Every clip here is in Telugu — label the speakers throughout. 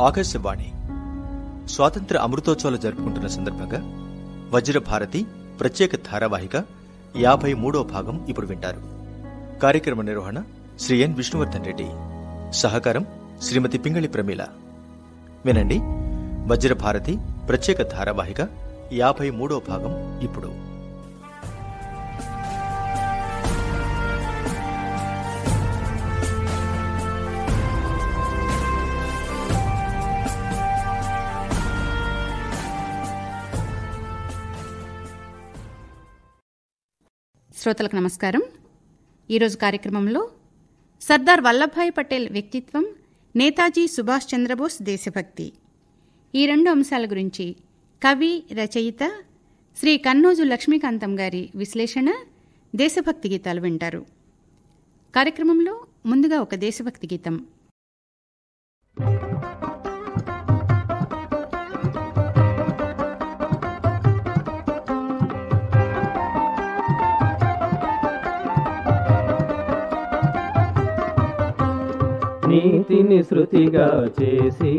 Speaker 1: ఆకాశవాణి స్వాతంత్ర అమృతోత్సవాలు జరుపుకుంటున్న సందర్భంగా వజ్రభారతి ప్రత్యేక ధారావాహిక 53వ భాగం ఇప్పుడు వింటారు. కార్యక్రమ నిర్వహణ శ్రీ ఎన్ విష్ణువర్ధన్ రెడ్డి, సహకారం శ్రీమతి పింగళి ప్రమీల. వినండి, వజ్రభారతి ప్రత్యేక ధారావాహిక 53వ భాగం ఇప్పుడు.
Speaker 2: శ్రోతలకు నమస్కారం. ఈరోజు కార్యక్రమంలో సర్దార్ వల్లభాయ్ పటేల్ వ్యక్తిత్వం, నేతాజీ సుభాష్ చంద్రబోస్ దేశభక్తి, ఈ రెండు అంశాల గురించి కవి, రచయిత శ్రీ కన్నోజు లక్ష్మీకాంతం గారి విశ్లేషణ, దేశభక్తి గీతాలు వింటారు. కార్యక్రమంలో ముందుగా ఒక దేశభక్తి గీతం.
Speaker 3: నీతిని శృతిగా చేసి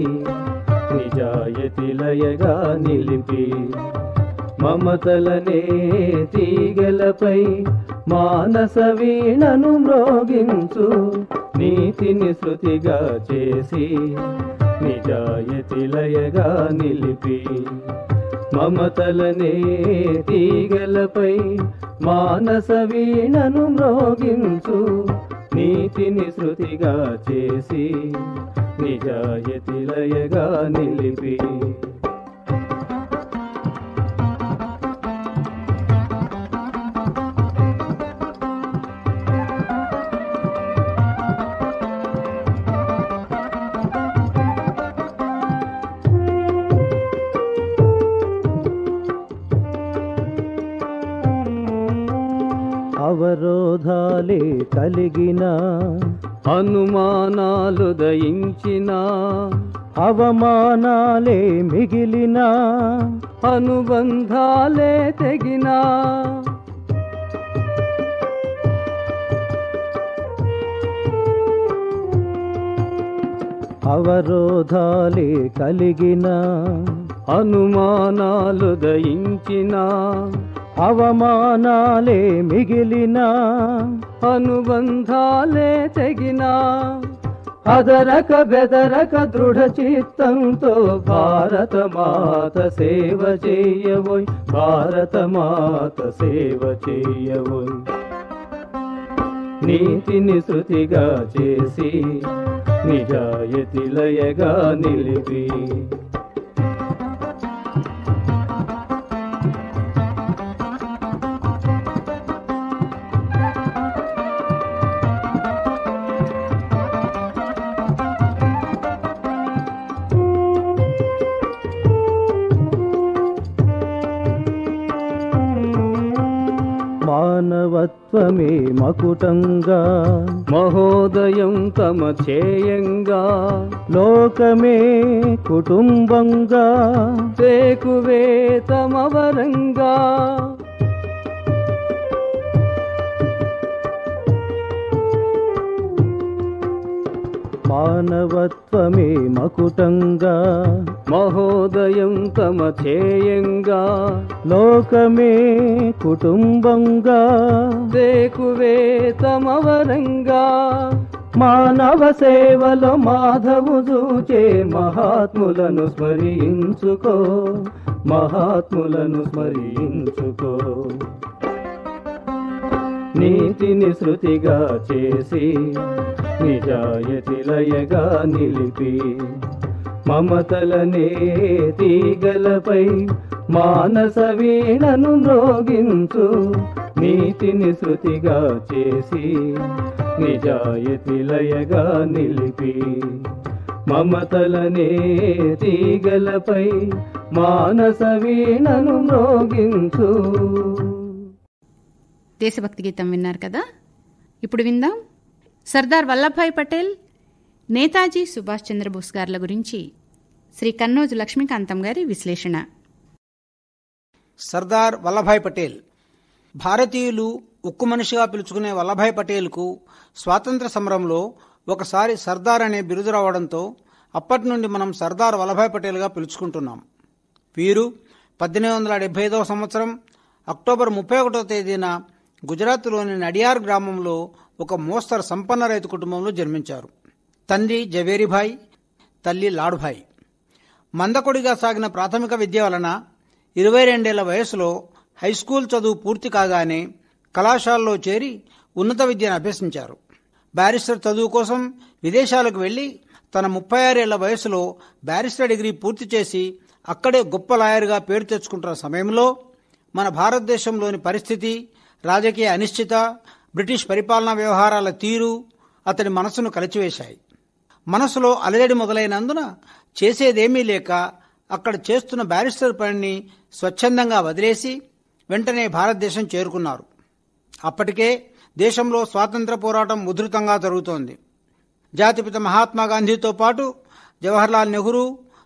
Speaker 3: నిజాయతి లయగా నిలిపి మమతలనే తీగలపై మానస వీణను మ్రోగించు. నీతిని శృతిగా చేసి నిజాయతి లయగా నిలిపి మమతలనే తీగలపై మానస వీణను మ్రోగించు. నీతిని శృతిగా చేసి నిజాయతి లయగా నిలిపి అవరోధాలే కలిగిన, అనుమానాలు దయించిన, అవమానాలే మిగిలిన, అనుబంధాలే తెగిన, అవరోధాలే కలిగిన, అనుమానాలు దయించిన, అవమానాలే మిగిలిన, అనుబంధాలే తెగిన, అదరక బెదరక దృఢ చిత్తంతో భారత మాత సేవ చేయవోయ్, భారత మాత సేవ చేయవోయ్. నీతిని శృతిగా చేసి నిజాయతి లయగా నిలిపి మానవత్వమే మకుటంగా, మహోదయం తమ చేయంగా, లోకమే కుటుంబంగా, సేకువే తమవరంగా, మానవత్వమే మకుటంగా, మహోదయం తమ చేయంగా, లోకమే కుటుంబంగా, సేకువే తమవరంగా, మానవ సేవలో మాధవు చూచే మహాత్ములను స్మరించుకో, మహాత్ములను స్మరించుకో. నీతిని శృతిగా చేసి నిజాయతి లయగా నిలిపి మమతలనే తీగలపై మానస వీణను మ్రోగించు. నీతిని శృతిగా చేసి నిజాయతి లయగా నిలిపి మమతలనే తీగలపై మానస వీణను మ్రోగించు.
Speaker 2: దేశభక్తి గీతం విన్నారు కదా. ఇప్పుడు విందాం సర్దార్ వల్లభాయ్ పటేల్, నేతాజీ సుభాష్ చంద్రబోస్ గార్ల గురించి శ్రీ కన్నోజు లక్ష్మీకాంతం గారి విశ్లేషణ.
Speaker 4: సర్దార్ వల్లభాయ్ పటేల్. భారతీయులు ఉక్కు మనిషిగా పిలుచుకునే వల్లభాయ్ పటేల్కు స్వాతంత్ర సమరంలో ఒకసారి సర్దార్ అనే బిరుదు రావడంతో అప్పటి నుండి మనం సర్దార్ వల్లభాయ్ పటేల్గా పిలుచుకుంటున్నాం. వీరు 1875 సంవత్సరం అక్టోబర్ 31వ తేదీన గుజరాత్లోని నడియార్ గ్రామంలో ఒక మోస్తరు సంపన్న రైతు కుటుంబంలో జన్మించారు. తండ్రి జవేరిభాయ్, తల్లి లాడ్భాయ్. మందకొడిగా సాగిన ప్రాథమిక విద్య వలన 22 ఏళ్ల వయసులో హైస్కూల్ చదువు పూర్తి కాగానే కళాశాలలో చేరి ఉన్నత విద్యను అభ్యసించారు. బ్యారిస్టర్ చదువు కోసం విదేశాలకు వెళ్లి తన 36 ఏళ్ల వయసులో బ్యారిస్టర్ డిగ్రీ పూర్తి చేసి అక్కడే గొప్ప లాయర్గా పేరు తెచ్చుకుంటున్న సమయంలో మన భారతదేశంలోని పరిస్థితి, రాజకీయ అనిశ్చిత, బ్రిటిష్ పరిపాలనా వ్యవహారాల తీరు అతడి మనసును కలిచివేశాయి. మనసులో అలజడి మొదలైనందున చేసేదేమీ లేక అక్కడ చేస్తున్న బ్యారిస్టర్ పనిని స్వచ్ఛందంగా వదిలేసి వెంటనే భారతదేశం చేరుకున్నారు. అప్పటికే దేశంలో స్వాతంత్ర పోరాటం ఉధృతంగా జరుగుతోంది. జాతిపిత మహాత్మా గాంధీతో పాటు జవహర్లాల్ నెహ్రూ,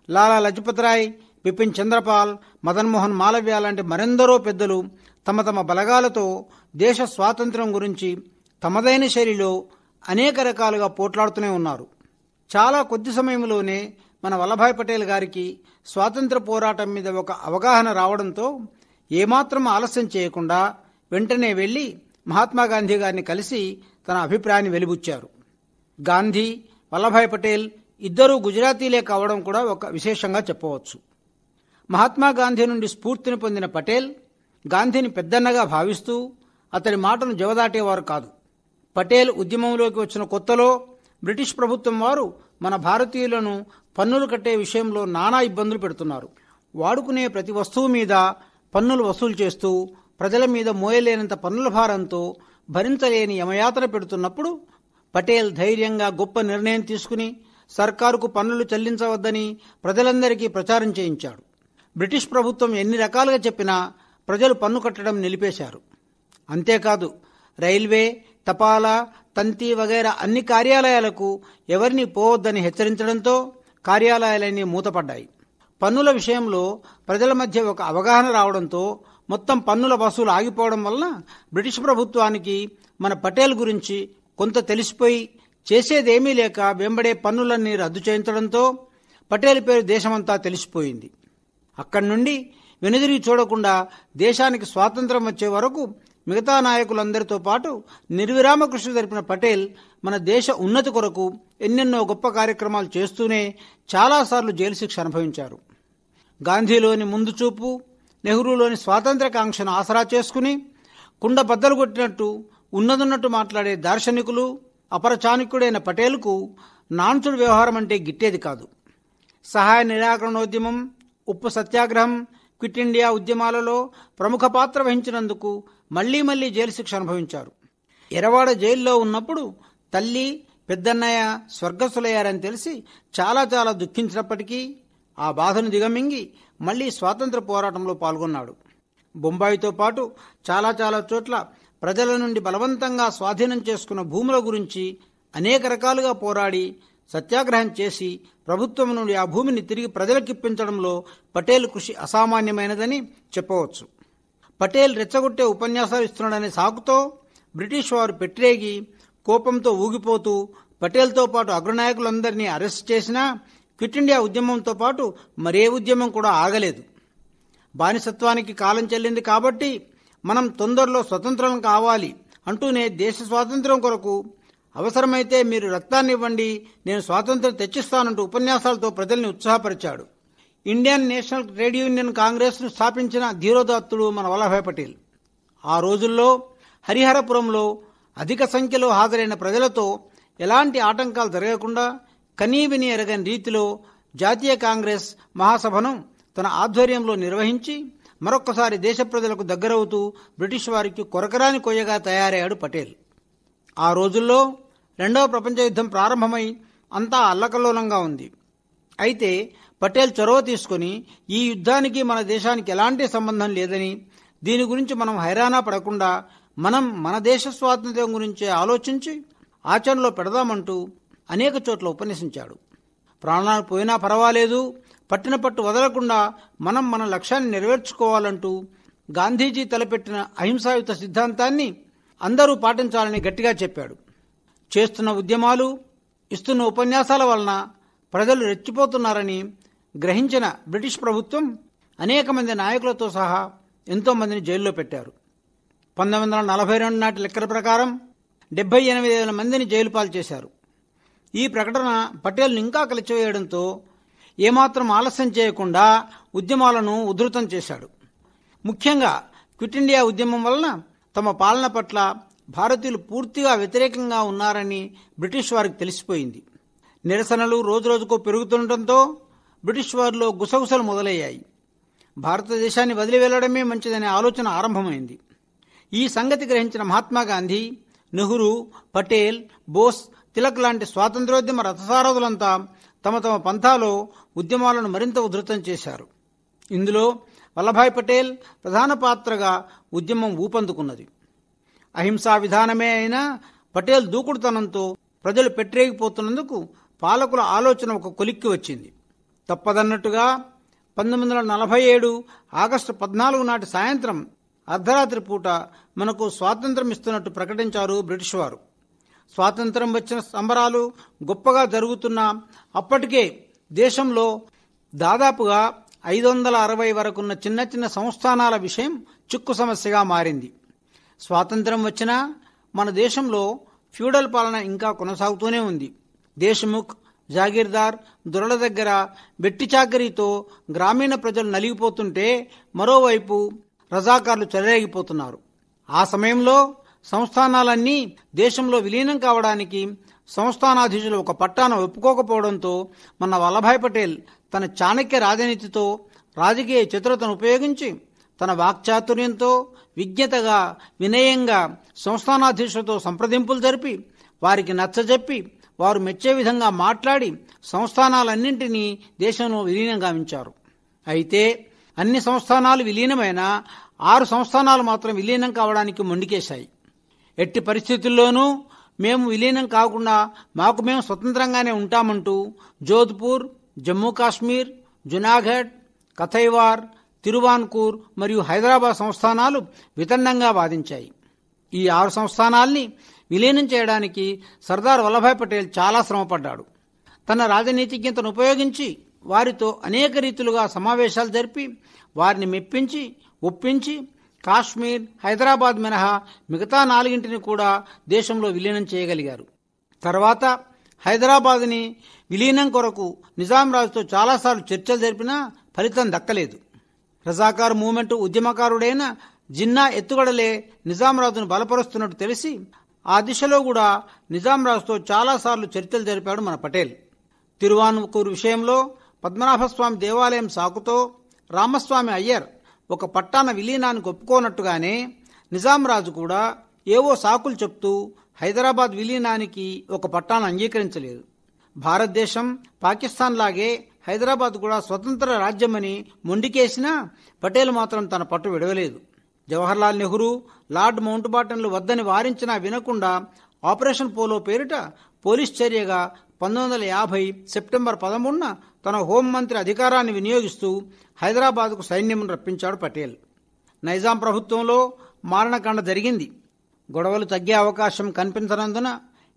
Speaker 4: లాలా లజపత్ రాయ్, బిపిన్ చంద్రపాల్, మదన్మోహన్ మాలవ్య లాంటి మరెందరో పెద్దలు తమ తమ బలగాలతో దేశ స్వాతంత్ర్యం గురించి తమదైన శైలిలో అనేక రకాలుగా పోట్లాడుతూనే ఉన్నారు. చాలా కొద్ది సమయంలోనే మన వల్లభాయ్ పటేల్ గారికి స్వాతంత్ర పోరాటం మీద ఒక అవగాహన రావడంతో ఏమాత్రం ఆలస్యం చేయకుండా వెంటనే వెళ్లి మహాత్మా గాంధీ గారిని కలిసి తన అభిప్రాయాన్ని వెలిబుచ్చారు. గాంధీ, వల్లభాయ్ పటేల్ ఇద్దరూ గుజరాతీలే కావడం కూడా ఒక విశేషంగా చెప్పవచ్చు. మహాత్మా గాంధీ నుండి స్ఫూర్తిని పొందిన పటేల్ గాంధీని పెద్దన్నగా భావిస్తూ అతడి మాటను జవదాటేవారు కాదు. పటేల్ ఉద్యమంలోకి వచ్చిన కొత్తలో బ్రిటిష్ ప్రభుత్వం వారు మన భారతీయులను పన్నులు కట్టే విషయంలో నానా ఇబ్బందులు పెడుతున్నారు. వాడుకునే ప్రతి వస్తువు మీద పన్నులు వసూలు చేస్తూ ప్రజల మీద మోయలేనంత పన్నుల భారంతో భరించలేని యమయాతన పెడుతున్నప్పుడు పటేల్ ధైర్యంగా గొప్ప నిర్ణయం తీసుకుని సర్కారుకు పన్నులు చెల్లించవద్దని ప్రజలందరికీ ప్రచారం చేయించాడు. బ్రిటిష్ ప్రభుత్వం ఎన్ని రకాలుగా చెప్పినా ప్రజలు పన్ను కట్టడం నిలిపేశారు. అంతేకాదు రైల్వే, తపాలా, తంతి వగైరా అన్ని కార్యాలయాలకు ఎవరిని పోవద్దని హెచ్చరించడంతో కార్యాలయాలన్నీ మూతపడ్డాయి. పన్నుల విషయంలో ప్రజల మధ్య ఒక అవగాహన రావడంతో మొత్తం పన్నుల వసూలు ఆగిపోవడం వలన బ్రిటిష్ ప్రభుత్వానికి మన పటేల్ గురించి కొంత తెలిసిపోయి చేసేదేమీ లేక వెంబడే పన్నులన్నీ రద్దు చేయించడంతో పటేల్ పేరు దేశమంతా తెలిసిపోయింది. అక్కడి నుండి వెనుదిరిగి చూడకుండా దేశానికి స్వాతంత్ర్యం వచ్చే వరకు మిగతా నాయకులందరితో పాటు నిర్విరామ కృషి జరిపిన పటేల్ మన దేశ ఉన్నతి కొరకు ఎన్నెన్నో గొప్ప కార్యక్రమాలు చేస్తూనే చాలాసార్లు జైలు శిక్ష అనుభవించారు. గాంధీలోని ముందు చూపు, నెహ్రూలోని స్వాతంత్ర్య కాంక్షను ఆసరా చేసుకుని కుండ బద్దలు కొట్టినట్టు ఉన్నదున్నట్టు మాట్లాడే దార్శనికులు, అపరచాణిక్యుడైన పటేల్కు నాన్సుడు వ్యవహారం అంటే గిట్టేది కాదు. సహాయ నిరాకరణోద్యమం, ఉప్పు సత్యాగ్రహం, క్విట్ ఇండియా ఉద్యమాలలో ప్రముఖ పాత్ర వహించినందుకు మళ్లీ మళ్లీ జైలు శిక్ష అనుభవించారు. ఎరవాడ జైల్లో ఉన్నప్పుడు తల్లి, పెద్దన్నయ్య స్వర్గస్థులయ్యారని తెలిసి చాలా చాలా దుఃఖించినప్పటికీ ఆ బాధను దిగమింగి మళ్లీ స్వాతంత్ర పోరాటంలో పాల్గొన్నాడు. బొంబాయితో పాటు చాలా చాలా చోట్ల ప్రజల నుండి బలవంతంగా స్వాధీనం చేసుకున్న భూముల గురించి అనేక రకాలుగా పోరాడి సత్యాగ్రహం చేసి ప్రభుత్వం నుండి ఆ భూమిని తిరిగి ప్రజలకిప్పించడంలో పటేల్ కృషి అసామాన్యమైనదని చెప్పవచ్చు. పటేల్ రెచ్చగొట్టే ఉపన్యాసాలు ఇస్తున్నాడనే సాకుతో బ్రిటిష్ వారు పెట్టిరేగి కోపంతో ఊగిపోతూ పటేల్తో పాటు అగ్రనాయకులందరినీ అరెస్ట్ చేసినా క్విట్ ఇండియా ఉద్యమంతో పాటు మరే ఉద్యమం కూడా ఆగలేదు. బానిసత్వానికి కాలం చెల్లింది కాబట్టి మనం తొందరలో స్వతంత్రం కావాలి అంటూనే దేశ స్వాతంత్ర్యం కొరకు అవసరమైతే మీరు రక్తాన్ని ఇవ్వండి, నేను స్వాతంత్ర్యం తెచ్చిస్తానంటూ ఉపన్యాసాలతో ప్రజల్ని ఉత్సాహపరిచాడు. ఇండియన్ నేషనల్ ట్రేడ్ యూనియన్ కాంగ్రెస్ను స్థాపించిన ధీరోదాత్తుడు మన వల్లభాయ్ పటేల్. ఆ రోజుల్లో హరిహరపురంలో అధిక సంఖ్యలో హాజరైన ప్రజలతో ఎలాంటి ఆటంకాలు జరగకుండా కనీవిని ఎరగని రీతిలో జాతీయ కాంగ్రెస్ మహాసభను తన ఆధ్వర్యంలో నిర్వహించి మరొక్కసారి దేశ ప్రజలకు దగ్గరవుతూ బ్రిటిష్ వారికి కొరకరాని కొయ్యగా తయారయ్యాడు పటేల్. ఆ రోజుల్లో రెండవ ప్రపంచ యుద్ధం ప్రారంభమై అంతా అల్లకల్లోలంగా ఉంది. అయితే పటేల్ చొరవ తీసుకుని ఈ యుద్ధానికి మన దేశానికి ఎలాంటి సంబంధం లేదని, దీని గురించి మనం హైరానా పడకుండా మనం మన దేశ స్వాతంత్ర్యం గురించే ఆలోచించి ఆచరణలో పెడదామంటూ అనేక చోట్ల ఉపన్యసించాడు. ప్రాణాలు పోయినా పర్వాలేదు, పట్టిన పట్టు వదలకుండా మనం మన లక్ష్యాన్ని నెరవేర్చుకోవాలంటూ గాంధీజీ తలపెట్టిన అహింసాయుత సిద్ధాంతాన్ని అందరూ పాటించాలని గట్టిగా చెప్పాడు. చేస్తున్న ఉద్యమాలు, ఇస్తున్న ఉపన్యాసాల వలన ప్రజలు రెచ్చిపోతున్నారని గ్రహించిన బ్రిటిష్ ప్రభుత్వం అనేక మంది నాయకులతో సహా ఎంతో మందిని జైల్లో పెట్టారు. 1942 నాటి లెక్కల ప్రకారం 78,000 మందిని జైలు పాలు చేశారు. ఈ ప్రకటన పటేల్ను ఇంకా కలిచివేయడంతో ఏమాత్రం ఆలస్యం చేయకుండా ఉద్యమాలను ఉధృతం చేశాడు. ముఖ్యంగా క్విట్ ఇండియా ఉద్యమం వలన తమ పాలన పట్ల భారతీయులు పూర్తిగా వ్యతిరేకంగా ఉన్నారని బ్రిటిష్ వారికి తెలిసిపోయింది. నిరసనలు రోజురోజుకు పెరుగుతుండటంతో బ్రిటిష్ వారిలో గుసగుసలు మొదలయ్యాయి. భారతదేశాన్ని వదిలి వెళ్లడమే మంచిదనే ఆలోచన ఆరంభమైంది. ఈ సంగతి గ్రహించిన మహాత్మా గాంధీ, నెహ్రూ, పటేల్, బోస్, తిలక్ లాంటి స్వాతంత్ర్యోద్యమ రథసారథులంతా తమ తమ పంథాలో ఉద్యమాలను మరింత ఉధృతం చేశారు. ఇందులో వల్లభాయ్ పటేల్ ప్రధాన పాత్రగా ఉద్యమం ఊపందుకున్నది. అహింసా విధానమే అయినా పటేల్ దూకుడుతనంతో ప్రజలు పెట్టరేగిపోతున్నందుకు పాలకుల ఆలోచన ఒక కొలిక్కి వచ్చింది. తప్పదన్నట్టుగా 1947 ఆగస్టు 14 నాటి సాయంత్రం అర్ధరాత్రి పూట మనకు స్వాతంత్రం ఇస్తున్నట్టు ప్రకటించారు బ్రిటిష్ వారు. స్వాతంత్రం వచ్చిన సంబరాలు గొప్పగా జరుగుతున్న అప్పటికే దేశంలో దాదాపుగా 560 వరకున్న చిన్న చిన్న సంస్థానాల విషయం చిక్కు సమస్యగా మారింది. స్వాతంత్రం వచ్చినా మన దేశంలో ఫ్యూడల్ పాలన ఇంకా కొనసాగుతూనే ఉంది. దేశ్ముఖ్, జాగీర్దార్, దొరల దగ్గర వెట్టి చాకరీతో గ్రామీణ ప్రజలు నలిగిపోతుంటే మరోవైపు రజాకార్లు చెలరేగిపోతున్నారు. ఆ సమయంలో సంస్థానాలన్నీ దేశంలో విలీనం కావడానికి సంస్థానాధీశులు ఒక పట్టాన ఒప్పుకోకపోవడంతో మన వల్లభాయ్ పటేల్ తన చాణక్య రాజనీతితో, రాజకీయ చతురతను ఉపయోగించి తన వాక్చాతుర్యంతో విజ్ఞతగా, వినయంగా సంస్థానాధీశులతో సంప్రదింపులు జరిపి వారికి నచ్చజెప్పి వారు మెచ్చే విధంగా మాట్లాడి సంస్థానాలన్నింటినీ దేశంలో విలీనం గావించారు. అయితే అన్ని సంస్థానాలు విలీనమైనా 6 సంస్థానాలు మాత్రం విలీనం కావడానికి మొండికేశాయి. ఎట్టి పరిస్థితుల్లోనూ మేము విలీనం కాకుండా మాకు మేము స్వతంత్రంగానే ఉంటామంటూ జోధ్పూర్, జమ్మూ కాశ్మీర్, జునాగఢ్, కథైవార్, తిరువాన్కూర్ మరియు హైదరాబాద్ సంస్థానాలు వితండంగా వాదించాయి. ఈ 6 సంస్థానాల్ని విలీనం చేయడానికి సర్దార్ వల్లభాయ్ పటేల్ చాలా శ్రమపడ్డాడు. తన రాజనీతిజ్ఞతను ఉపయోగించి వారితో అనేక రీతులుగా సమావేశాలు జరిపి వారిని మెప్పించి ఒప్పించి కాశ్మీర్, హైదరాబాద్ మినహా మిగతా 4 కూడా దేశంలో విలీనం చేయగలిగారు. తర్వాత హైదరాబాద్ని విలీనం కొరకు నిజాం రాజుతో చాలాసార్లు చర్చలు జరిపినా ఫలితం దక్కలేదు. రజాకార్ మూవ్మెంట్ ఉద్యమకారుడైన జిన్నా ఎత్తుగడలే నిజాం రాజును బలపరుస్తున్నట్టు తెలిసి ఆ దిశలో కూడా నిజాం రాజుతో చాలాసార్లు చర్చలు జరిపాడు మన పటేల్. తిరువాన్కూర్ విషయంలో పద్మనాభస్వామి దేవాలయం సాకుతో రామస్వామి అయ్యర్ ఒక పట్టాన విలీనానికి ఒప్పుకోనట్టుగానే నిజాం రాజు కూడా ఏవో సాకులు చెప్తూ హైదరాబాద్ విలీనానికి ఒక పట్టాను అంగీకరించలేదు. భారతదేశం పాకిస్తాన్ లాగే హైదరాబాద్ కూడా స్వతంత్ర రాజ్యమని మొండికేసినా పటేల్ మాత్రం తన పట్టు విడవలేదు. జవహర్లాల్ నెహ్రూ, లార్డ్ మౌంట్ బాటన్లు వద్దని వారించినా వినకుండా ఆపరేషన్ పోలో పేరిట పోలీస్ చర్యగా 1950 సెప్టెంబర్ 13న తన హోంమంత్రి అధికారాన్ని వినియోగిస్తూ హైదరాబాద్కు సైన్యం రప్పించాడు పటేల్. నైజాం ప్రభుత్వంలో మారణకాండ జరిగింది. గొడవలు తగ్గే అవకాశం కనిపించనందున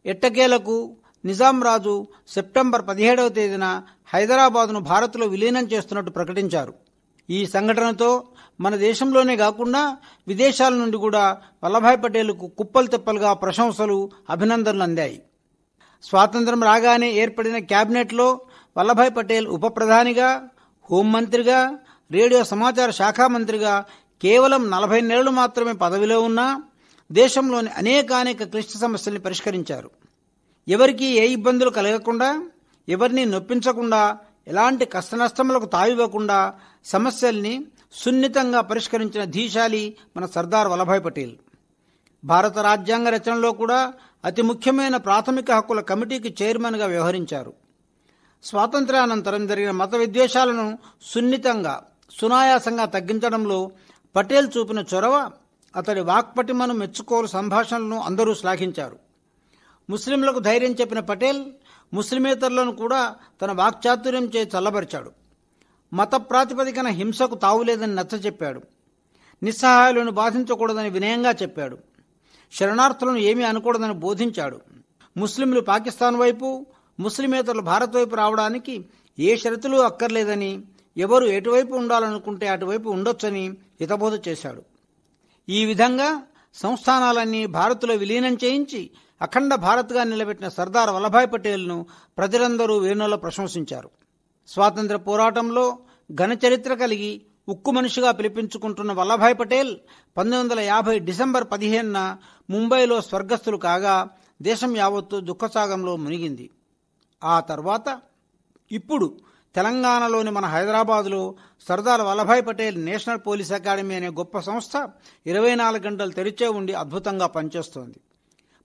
Speaker 4: ఎట్టకేలకు నిజాం రాజు సెప్టెంబర్ 17వ తేదీన హైదరాబాద్ను భారత్లో విలీనం చేస్తున్నట్టు ప్రకటించారు. ఈ సంఘటనతో మన దేశంలోనే కాకుండా విదేశాల నుండి కూడా వల్లభాయ్ పటేల్కు కుప్పలు తెప్పలుగా ప్రశంసలు, అభినందనలు అందాయి. స్వాతంత్ర్యం రాగానే ఏర్పడిన క్యాబినెట్లో వల్లభాయ్ పటేల్ ఉప ప్రధానిగా, హోంమంత్రిగా, రేడియో సమాచార శాఖ మంత్రిగా కేవలం 40 నెలలు మాత్రమే పదవిలో ఉన్నా దేశంలోని అనేకానేక క్లిష్ట సమస్యల్ని పరిష్కరించారు. ఎవరికీ ఏ ఇబ్బందులు కలగకుండా, ఎవరిని నొప్పించకుండా, ఎలాంటి కష్టనష్టములకు తావివ్వకుండా సమస్యల్ని సున్నితంగా పరిష్కరించిన ధీశాలి మన సర్దార్ వల్లభాయ్ పటేల్. భారత రాజ్యాంగ రచనలో కూడా అతి ముఖ్యమైన ప్రాథమిక హక్కుల కమిటీకి చైర్మన్గా వ్యవహరించారు. స్వాతంత్ర్యానంతరం జరిగిన మత విద్వేషాలను సున్నితంగా, సునాయాసంగా తగ్గించడంలో పటేల్ చూపిన చొరవ, అతడి వాక్పటిమను మెచ్చుకోలు సంభాషణలను అందరూ శ్లాఘించారు. ముస్లింలకు ధైర్యం చెప్పిన పటేల్ ముస్లిమేతరులను కూడా తన వాక్చాతుర్యం చే చల్లబరిచాడు. మత ప్రాతిపదికన హింసకు తావులేదని నచ్చచెప్పాడు. నిస్సహాయులను బాధించకూడదని వినయంగా చెప్పాడు. శరణార్థులను ఏమీ అనకూడదని బోధించాడు. ముస్లింలు పాకిస్తాన్ వైపు, ముస్లిమేతరులు భారత్ వైపు రావడానికి ఏ షరతులు అక్కర్లేదని, ఎవరు ఎటువైపు ఉండాలనుకుంటే అటువైపు ఉండొచ్చని హితబోధ చేశాడు. ఈ విధంగా సంస్థానాలన్నీ భారత్లో విలీనం చేయించి అఖండ భారత్గా నిలబెట్టిన సర్దార్ వల్లభాయ్ పటేల్ను ప్రజలందరూ వేణులో ప్రశంసించారు. స్వాతంత్ర్య పోరాటంలో ఘనచరిత్ర కలిగి ఉక్కు మనిషిగా పిలిపించుకుంటున్న వల్లభాయ్ పటేల్ 1950 డిసెంబర్ 15న ముంబైలో స్వర్గస్థులు కాగా దేశం యావత్తు దుఃఖసాగంలో మునిగింది. ఆ తర్వాత ఇప్పుడు తెలంగాణలోని మన హైదరాబాదులో Sardar Vallabhbhai Patel national police academy అనే గొప్ప సంస్థ 24 గంటలు తెరిచే ఉండి అద్భుతంగా పనిచేస్తోంది.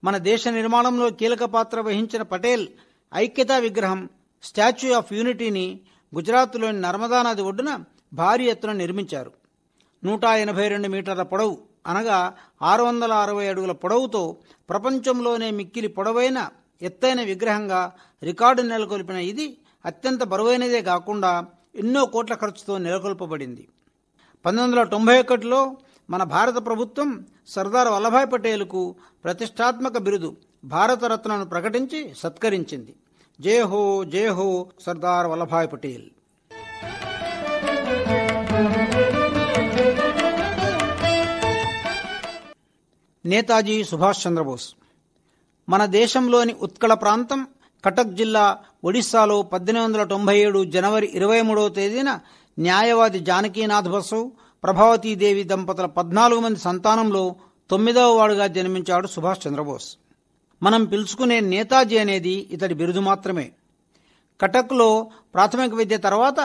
Speaker 4: మన దేశ నిర్మాణంలో కీలక పాత్ర వహించిన పటేల్ ఐక్యతా విగ్రహం స్టాచ్యూ ఆఫ్ యూనిటీని గుజరాత్లోని నర్మదా నది ఒడ్డున భారీ ఎత్తున నిర్మించారు. 182 మీటర్ల పొడవు అనగా 660 అడుగుల పొడవుతో ప్రపంచంలోనే మిక్కిలి పొడవైన ఎత్తైన విగ్రహంగా రికార్డు నెలకొల్పిన ఇది అత్యంత బరువైనదే కాకుండా ఎన్నో కోట్ల ఖర్చుతో నెలకొల్పబడింది. 1991లో మన భారత ప్రభుత్వం సర్దార్ వల్లభాయ్ పటేల్కు ప్రతిష్టాత్మక బిరుదు భారతరత్నను ప్రకటించి సత్కరించింది. జై హో జై హో సర్దార్ వల్లభాయ్ పటేల్. నేతాజీ సుభాష్ చంద్రబోస్. మన దేశంలోని ఉత్కళ ప్రాంతం కటక్ జిల్లా ఒడిశాలో 1897 జనవరి 23వ తేదీన న్యాయవాది జానకీనాథ్ బసు, ప్రభావతీదేవి దంపతుల 14 మంది సంతానంలో 9వ వాడుగా జన్మించాడు సుభాష్ చంద్రబోస్. మనం పిలుచుకునే నేతాజీ అనేది ఇతడి బిరుదు మాత్రమే. కటక్లో ప్రాథమిక విద్య తర్వాత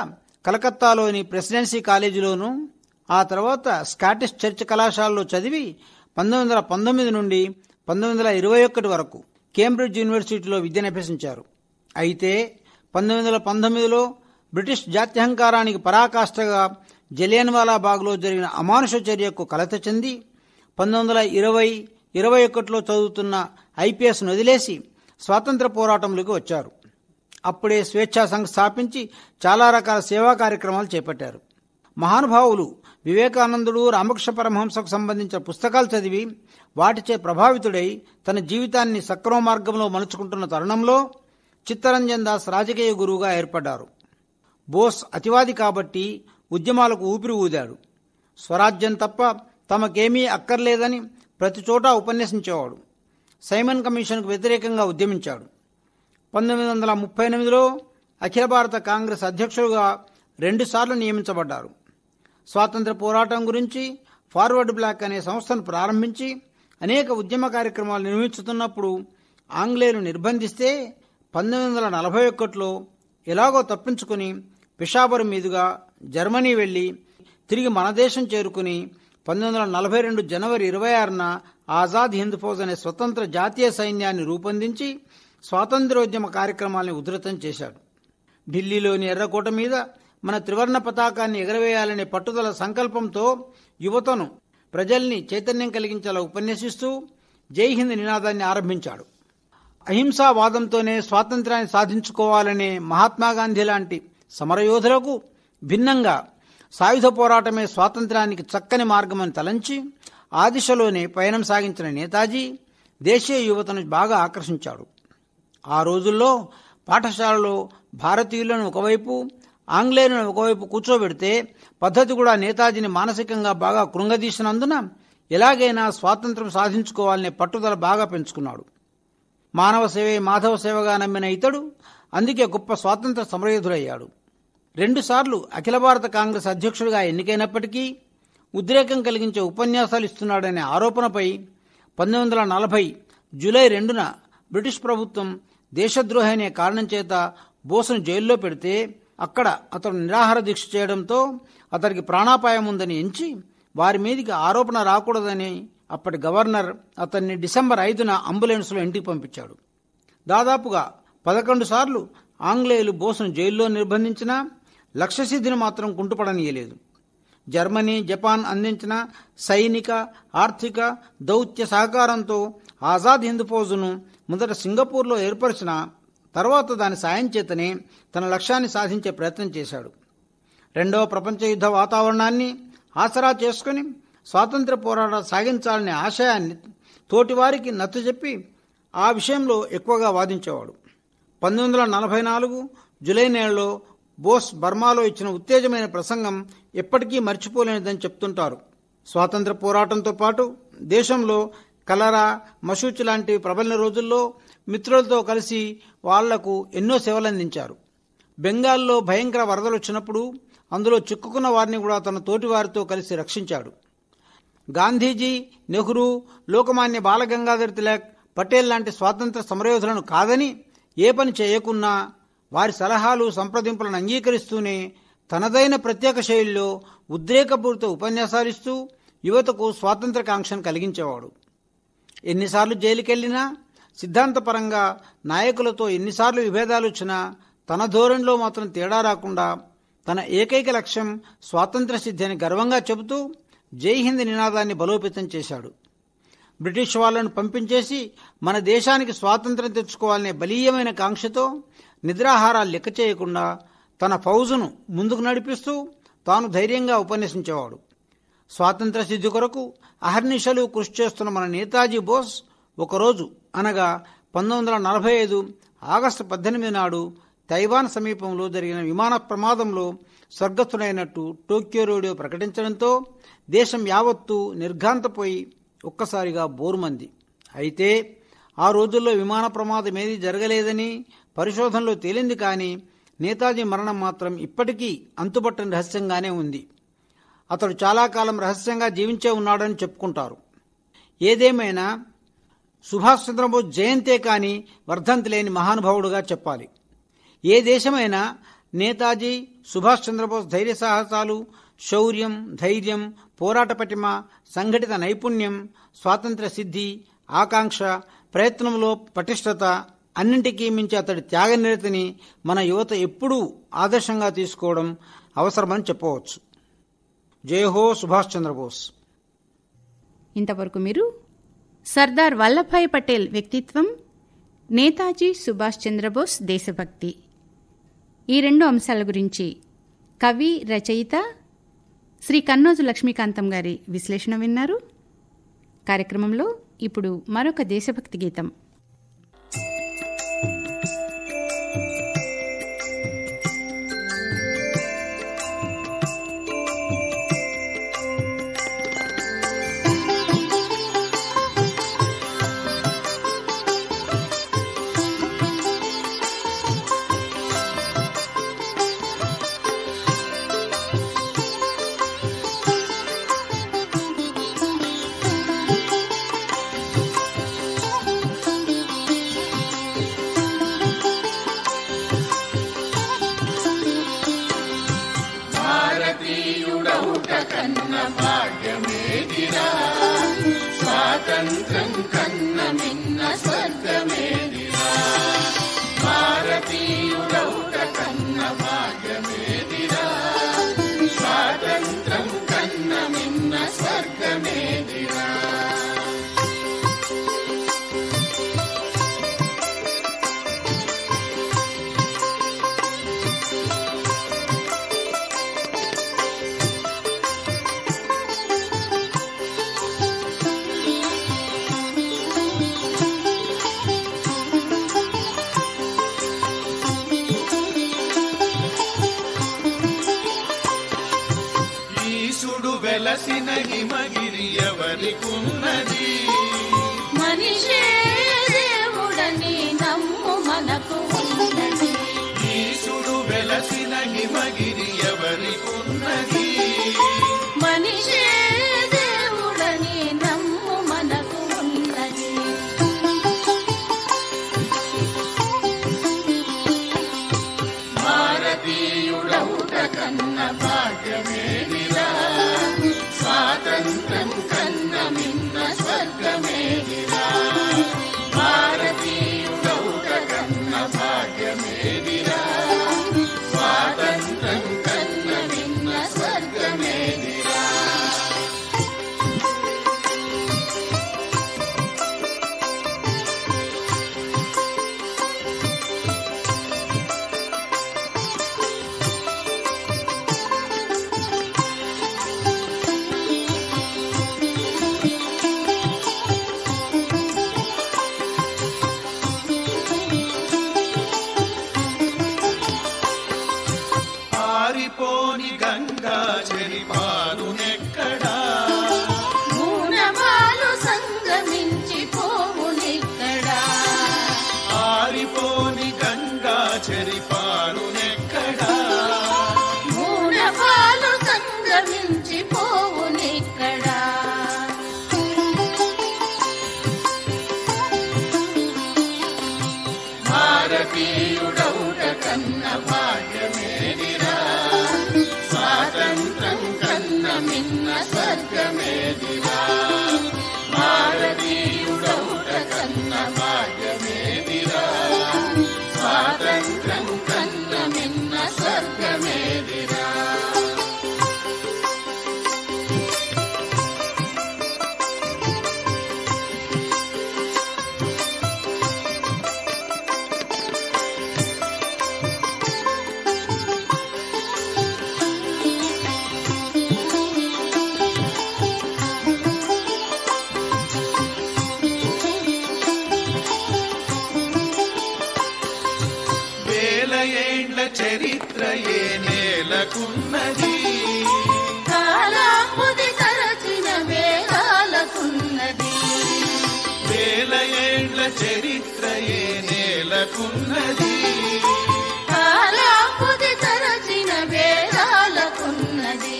Speaker 4: కలకత్తాలోని ప్రెసిడెన్సీ కాలేజీలోనూ, ఆ తర్వాత స్కాటిష్ చర్చ్ కళాశాలలో చదివి 1919 నుండి 1921 వరకు కేంబ్రిడ్జ్ యూనివర్సిటీలో విద్యనభ్యసించారు. అయితే 1919లో బ్రిటిష్ జాత్యహంకారానికి పరాకాష్ఠగా జలియన్వాలా బాగ్లో జరిగిన అమానుష చర్యకు కలత చెంది 1920-21లో చదువుతున్న ఐపీఎస్ను వదిలేసి స్వాతంత్ర పోరాటంలోకి వచ్చారు. అప్పుడే స్వేచ్ఛా సంఘ్ స్థాపించి చాలా రకాల సేవా కార్యక్రమాలు చేపట్టారు. మహానుభావులు వివేకానందుడు, రామకృష్ణ పరమహంసకు సంబంధించిన పుస్తకాలు చదివి వాటిచే ప్రభావితుడై తన జీవితాన్ని సక్రమ మార్గంలో మలుచుకుంటున్న తరుణంలో చిత్తరంజన్ దాస్ రాజకీయ గురువుగా ఏర్పడ్డారు. బోస్ అతివాది కాబట్టి ఉద్యమాలకు ఊపిరి ఊదాడు. స్వరాజ్యం తప్ప తమకేమీ అక్కర్లేదని ప్రతి చోటా ఉపన్యసించేవాడు. సైమన్ కమిషన్కు వ్యతిరేకంగా ఉద్యమించాడు. 1938లో అఖిల భారత కాంగ్రెస్ అధ్యక్షులుగా 2 సార్లు నియమించబడ్డారు. స్వాతంత్ర పోరాటం గురించి ఫార్వర్డ్ బ్లాక్ అనే సంస్థను ప్రారంభించి అనేక ఉద్యమ కార్యక్రమాలు నిర్వహిస్తున్నప్పుడు ఆంగ్లేయులు నిర్బంధిస్తే 1941లో ఎలాగో తప్పించుకుని పిషావర్ మీదుగా జర్మనీ వెళ్లి తిరిగి మన దేశం చేరుకుని 1942 జనవరి 26న ఆజాద్ హింద్ ఫౌజ్ అనే స్వతంత్ర జాతీయ సైన్యాన్ని రూపొందించి స్వాతంత్ర్యోద్యమ కార్యక్రమాలను ఉధృతం చేశాడు. ఢిల్లీలోని ఎర్రకోట మీద మన త్రివర్ణ పతాకాన్ని ఎగరవేయాలనే పట్టుదల సంకల్పంతో యువతను, ప్రజల్ని చైతన్యం కలిగించేలా ఉపన్యసిస్తూ జై హింద్ నినాదాన్ని ఆరంభించాడు. అహింసావాదంతోనే స్వాతంత్ర్యాన్ని సాధించుకోవాలనే మహాత్మాగాంధీ లాంటి సమరయోధులకు భిన్నంగా సాయుధ పోరాటమే స్వాతంత్ర్యానికి చక్కని మార్గమని తలంచి ఆ దిశలోనే పయనం సాగించిన నేతాజీ దేశీయ యువతను బాగా ఆకర్షించాడు. ఆ రోజుల్లో పాఠశాలలో భారతీయులను ఒకవైపు, ఆంగ్లేయులను ఒకవైపు కూర్చోబెడితే పద్ధతి కూడా నేతాజీని మానసికంగా బాగా కృంగదీసినందున ఎలాగైనా స్వాతంత్ర్యం సాధించుకోవాలనే పట్టుదల బాగా పెంచుకున్నాడు. మానవ సేవే మాధవ సేవగా నమ్మిన ఇతడు అందుకే గొప్ప స్వాతంత్ర సమరయోధుడయ్యాడు. 2 సార్లు అఖిల భారత కాంగ్రెస్ అధ్యక్షుడిగా ఎన్నికైనప్పటికీ ఉద్రేకం కలిగించే ఉపన్యాసాలు ఇస్తున్నాడనే ఆరోపణపై 1940 జూలై 2న బ్రిటిష్ ప్రభుత్వం దేశద్రోహి అనే కారణం చేత బోసును జైల్లో పెడితే అక్కడ అతడు నిరాహార దీక్ష చేయడంతో అతడికి ప్రాణాపాయం ఉందని ఎంచి వారి మీదికి ఆరోపణ రాకూడదని అప్పటి గవర్నర్ అతన్ని డిసెంబర్ 5న అంబులెన్స్లో ఇంటికి పంపించాడు. దాదాపుగా 11 సార్లు ఆంగ్లేయులు బోసును జైల్లో నిర్బంధించినా లక్ష్యసిద్ధిని మాత్రం కుంటుపడనీయలేదు. జర్మనీ, జపాన్ అందించిన సైనిక, ఆర్థిక, దౌత్య సహకారంతో ఆజాద్ హింద్ ఫౌజును మొదట సింగపూర్లో ఏర్పరిచిన తర్వాత దాని సాయం చేతనే తన లక్ష్యాన్ని సాధించే ప్రయత్నం చేశాడు. 2వ ప్రపంచ యుద్ధ వాతావరణాన్ని ఆసరా చేసుకుని స్వాతంత్ర పోరాటం సాగించాలనే ఆశయాన్ని తోటివారికి నచ్చజెప్పి ఆ విషయంలో ఎక్కువగా వాదించేవాడు. 1944 జూలై నెలలో బోస్ బర్మాలో ఇచ్చిన ఉత్తేజమైన ప్రసంగం ఎప్పటికీ మర్చిపోలేనిదని చెప్తుంటారు. స్వాతంత్ర పోరాటంతో పాటు దేశంలో కలరా, మశూచి లాంటి ప్రబలిన రోజుల్లో మిత్రులతో కలిసి వాళ్లకు ఎన్నో సేవలందించారు. బెంగాల్లో భయంకర వరదలు వచ్చినప్పుడు అందులో చిక్కుకున్న వారిని కూడా తన తోటి వారితో కలిసి రక్షించాడు. గాంధీజీ, నెహ్రూ, లోకమాన్య బాలగంగాధర్ తిలక్, పటేల్ లాంటి స్వాతంత్ర సమరయోధులను కాదని ఏ పని చేయకున్నా వారి సలహాలు, సంప్రదింపులను అంగీకరిస్తూనే తనదైన ప్రత్యేక శైలిలో ఉద్రేకపూరిత ఉపన్యాసాలిస్తూ యువతకు స్వాతంత్ర కాంక్షను కలిగించేవాడు. ఎన్నిసార్లు జైలుకెళ్లినా, సిద్ధాంతపరంగా నాయకులతో ఎన్నిసార్లు విభేదాలు వచ్చినా తన ధోరణిలో మాత్రం తేడా రాకుండా తన ఏకైక లక్ష్యం స్వాతంత్ర సిద్ధి అని గర్వంగా చెబుతూ జై హింద్ నినాదాన్ని బలోపేతం చేశాడు. బ్రిటిష్ వాళ్లను పంపించేసి మన దేశానికి స్వాతంత్ర్యం తెచ్చుకోవాలనే బలీయమైన కాంక్షతో నిద్రాహారాలు లెక్క చేయకుండా తన ఫౌజును ముందుకు నడిపిస్తూ తాను ధైర్యంగా ఉపన్యసించేవాడు. స్వాతంత్ర సిద్ధి కొరకు అహర్నిశలు కృషి చేస్తున్న మన నేతాజీ బోస్ ఒకరోజు అనగా 1945 ఆగస్టు 18 నాడు తైవాన్ సమీపంలో జరిగిన విమాన ప్రమాదంలో స్వర్గస్థుడైనట్టు టోక్యో రేడియో ప్రకటించడంతో దేశం యావత్తూ నిర్ఘాంతపోయి ఒక్కసారిగా బోరుమంది. అయితే ఆ రోజుల్లో విమాన ప్రమాదం ఏదీ జరగలేదని పరిశోధనలో తేలింది. కానీ నేతాజీ మరణం మాత్రం ఇప్పటికీ అంతుబట్టని రహస్యంగానే ఉంది. అతడు చాలా కాలం రహస్యంగా జీవించే ఉన్నాడని చెప్పుకుంటారు. ఏదేమైనా సుభాష్ చంద్రబోస్ జయంతే కాని వర్ధంతి లేని మహానుభావుడుగా చెప్పాలి. ఏ దేశమైనా నేతాజీ సుభాష్ చంద్రబోస్ ధైర్య సాహసాలు, శౌర్యం, ధైర్యం, పోరాట పటిమ, సంఘటిత నైపుణ్యం, స్వాతంత్ర సిద్ధి, ఆకాంక్ష, ప్రయత్నంలో పటిష్టత అన్నింటికీ మించి అతడి త్యాగనిరతిని మన యువత ఎప్పుడూ ఆదర్శంగా తీసుకోవడం అవసరమని చెప్పవచ్చు. జై హో సుభాష్ చంద్రబోస్.
Speaker 2: ఇంతవరకు మీరు సర్దార్ వల్లభాయ్ పటేల్ వ్యక్తిత్వం, నేతాజీ సుభాష్ చంద్రబోస్ దేశభక్తి, ఈ రెండు అంశాల గురించి కవి, రచయిత శ్రీ కన్నోజు లక్ష్మీకాంతం గారి విశ్లేషణ విన్నారు. కార్యక్రమంలో ఇప్పుడు మరొక దేశభక్తి గీతం.
Speaker 5: స్వాతంత్రం కన్న మిన్న స్వర్గమేదిరా, భారతీయుడౌట కన్న భాగ్యమేదిరా, స్వాతంత్రం కన్న మిన్న స్వర్గమేదిరా. వెలసిన హిమగిరి ఎవరికున్నది,
Speaker 6: మనిషే దేవుడని నమ్ము మనకు ఉన్నది.
Speaker 5: ఈశుడు వెలసిన హిమగిరి ఎవరికున్నది,
Speaker 6: మనిషే దేవుడని నమ్ము మనకు ఉన్నది.
Speaker 5: భారతీయుడౌట కన్న భాగ్యమేదిరా, స్వాతంత్రం కన్న మిన్న స్వర్గమేదిరా, భారతీయుడౌట కన్న భాగ్యమేదిరా, స్వాతంత్రం కన్న మిన్న స్వర్గమేదిరా. మారునెక్కడా
Speaker 6: మూలపాలు సంగమించి పోవునిక్కడా
Speaker 5: భారతీయుడౌట కన్న భాగ్యమేదిరా స్వాతంత్రం కన్న మిన్న స్వర్గమేదిరా భారతీయుడౌట కన్న భాగ్యమేదిరా స్వాతంత్రం కన్న మిన్న స్వర్గమేదిరా చరిత్ర ఏ నేలకున్నది
Speaker 6: కాలాంబుది తరచిన వేదాలకున్నది
Speaker 5: వేల ఏండ్ల చరిత్ర ఏ నేలకున్నది
Speaker 6: కాలాంబుది తరచిన వేదాలకున్నది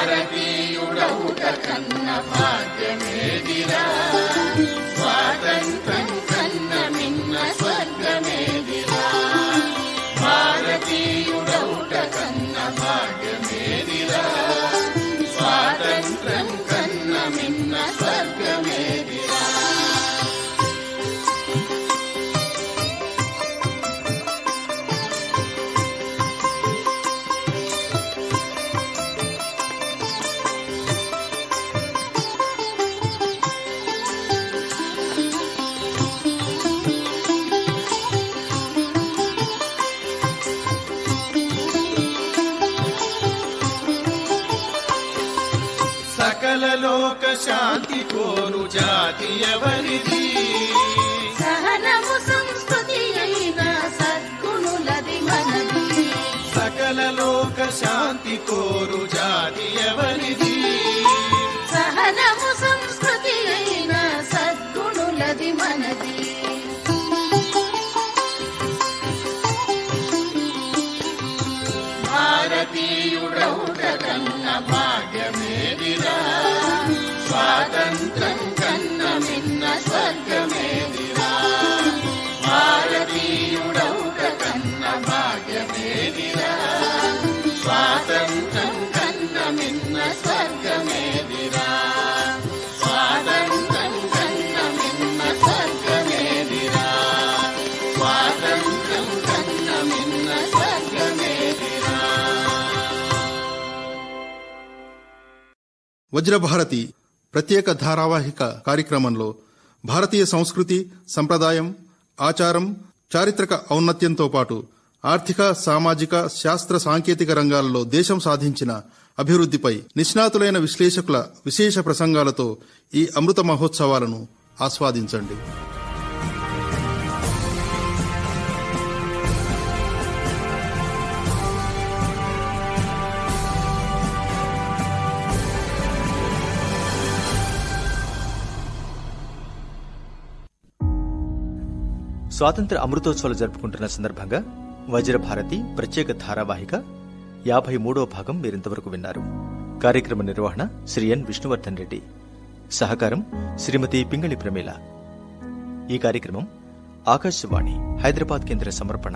Speaker 5: భారతీయుడౌట కన్న భాగ్యమేదిరా స్వాతంత్రం కన్న మిన్న స్వర్గమేదిరా భారతీయుడౌట కన్న భాగ్యమేదిరా స్వాతంత్రం కన్న మిన్న స్వర్గమేదిరా సకల లోక శాంతి కోరు జాతి ఎవరిది
Speaker 6: సహనము సంస్కృతి అయిన సద్గుణులది మనది
Speaker 5: సకల లోక శాంతి కోరు జాతి ఎవరిది
Speaker 6: సహనము సంస్కృతి అయిన సద్గుణులది మనది
Speaker 5: భారతీయుడౌట కన్న భాగ్యమేదిరా స్వాతంత్రం కన్న మిన్న స్వర్గమేదిరా భారతీయుడౌట కన్న భాగ్యమేదిరా స్వాతంత్రం కన్న మిన్న స్వర్గమేదిరా స్వాతంత్రం కన్న మిన్న స్వర్గమేదిరా స్వాతంత్రం కన్న మిన్న స్వర్గమేదిరా.
Speaker 7: వజ్రభారతి ప్రత్యేక ధారావాహిక కార్యక్రమంలో భారతీయ సంస్కృతి, సంప్రదాయం, ఆచారం, చారిత్రక ఔన్నత్యంతో పాటు ఆర్థిక, సామాజిక, శాస్త్ర, సాంకేతిక రంగాలలో దేశం సాధించిన అభివృద్ధిపై నిష్ణాతులైన విశ్లేషకుల విశేష ప్రసంగాలతో ఈ అమృత మహోత్సవాలను ఆస్వాదించండి.
Speaker 1: స్వాతంత్ర అమృతోత్సవాలు జరుపుకుంటున్న సందర్భంగా వజ్రభారతి ప్రత్యేక ధారావాహిక 53వ భాగం మీరింతవరకు విన్నారు. కార్యక్రమ నిర్వహణ శ్రీ ఎన్ విష్ణువర్ధన్ రెడ్డి, సహకారం శ్రీమతి పింగళి ప్రమీల. ఈ కార్యక్రమం ఆకాశవాణి హైదరాబాద్ కేంద్ర సమర్పణ.